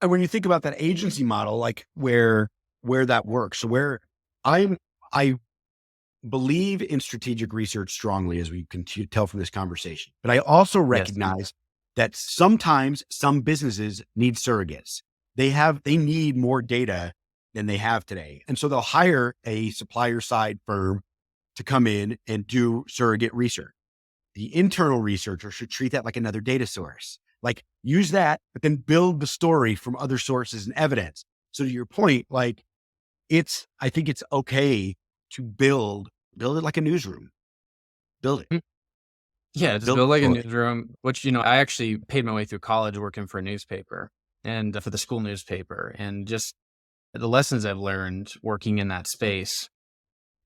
And when you think about that agency model, like where that works, so where I believe in strategic research strongly, as we can tell from this conversation, but I also Yes. recognize that sometimes some businesses need surrogates. They need more data than they have today, and so they'll hire a supplier side firm to come in and do surrogate research. The internal researcher should treat that like another data source. Like use that, but then build the story from other sources and evidence. So to your point, like I think it's okay to build it like a newsroom. Build it, Mm, yeah, just build build the like a story. newsroom, which, I actually paid my way through college working for a newspaper and for the school newspaper. And just the lessons I've learned working in that space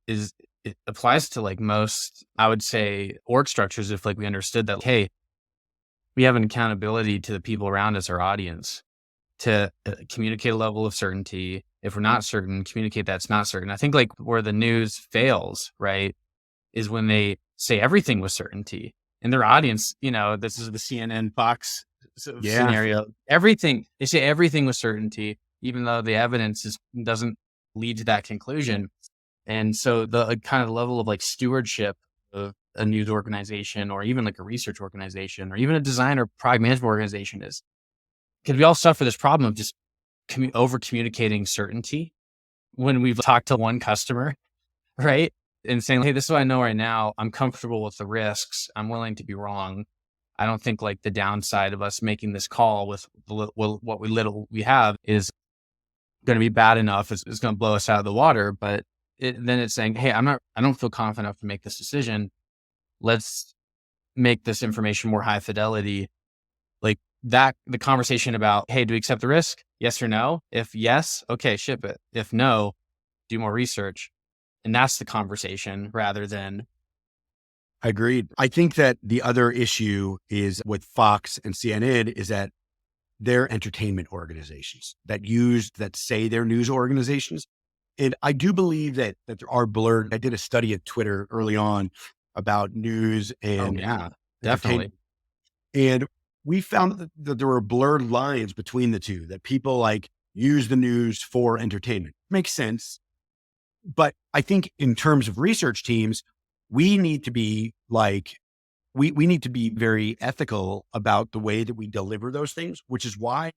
is it applies to like most, I would say, org structures. If like we understood that, hey, we have an accountability to the people around us, our audience, to communicate a level of certainty. If we're not certain, communicate that's not certain. I think like where the news fails, right, is when they say everything with certainty. And their audience, this is the CNN Fox Yeah, scenario. Everything, they say everything with certainty, even though the evidence doesn't lead to that conclusion. And so the kind of level of like stewardship of a news organization or even like a research organization or even a design or product management organization is because we all suffer this problem of just over communicating certainty when we've talked to one customer, right? And saying, hey, this is what I know right now. I'm comfortable with the risks. I'm willing to be wrong. I don't think like the downside of us making this call with what little we have is going to be bad enough. It's going to blow us out of the water. But then it's saying, hey, I don't feel confident enough to make this decision. Let's make this information more high fidelity. Like that, the conversation about, hey, do we accept the risk? Yes or no? If yes, okay, ship it. If no, do more research. And that's the conversation rather than, agreed. I think that the other issue is with Fox and CNN is that they're entertainment organizations that say they're news organizations. And I do believe that there are blurred. I did a study at Twitter early on about news oh, and yeah, definitely. entertainment. And we found that there were blurred lines between the two, that people like use the news for entertainment. Makes sense. But I think in terms of research teams, we need to be like, we need to be very ethical about the way that we deliver those things, which is why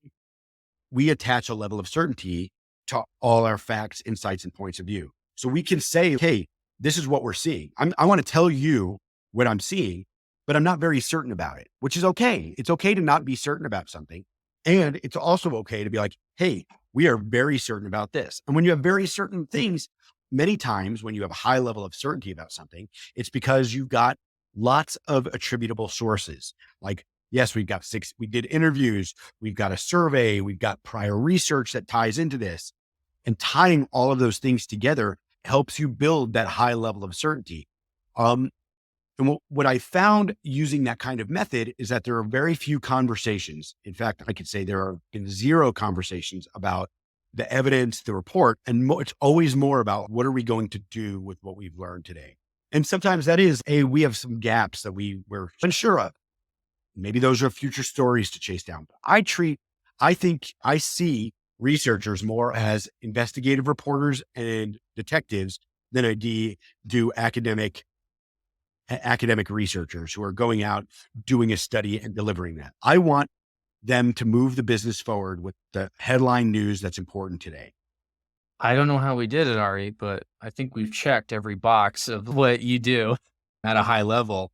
we attach a level of certainty to all our facts, insights, and points of view. So we can say, hey, this is what we're seeing. I want to tell you what I'm seeing, but I'm not very certain about it, which is okay. It's okay to not be certain about something. And it's also okay to be like, hey, we are very certain about this. And when you have very certain things, many times when you have a high level of certainty about something, it's because you've got lots of attributable sources. Like, yes, we did interviews, we've got a survey, we've got prior research that ties into this. And tying all of those things together helps you build that high level of certainty. Um, and what I found using that kind of method is that there are very few conversations. In fact, I could say there are been zero conversations about the evidence, the report, and it's always more about what are we going to do with what we've learned today. And sometimes that is, we have some gaps that we're unsure of. Maybe those are future stories to chase down. I think I see researchers more as investigative reporters and detectives than do academic researchers who are going out, doing a study and delivering that. I want them to move the business forward with the headline news that's important today. I don't know how we did it, Ari, but I think we've checked every box of what you do at a high level.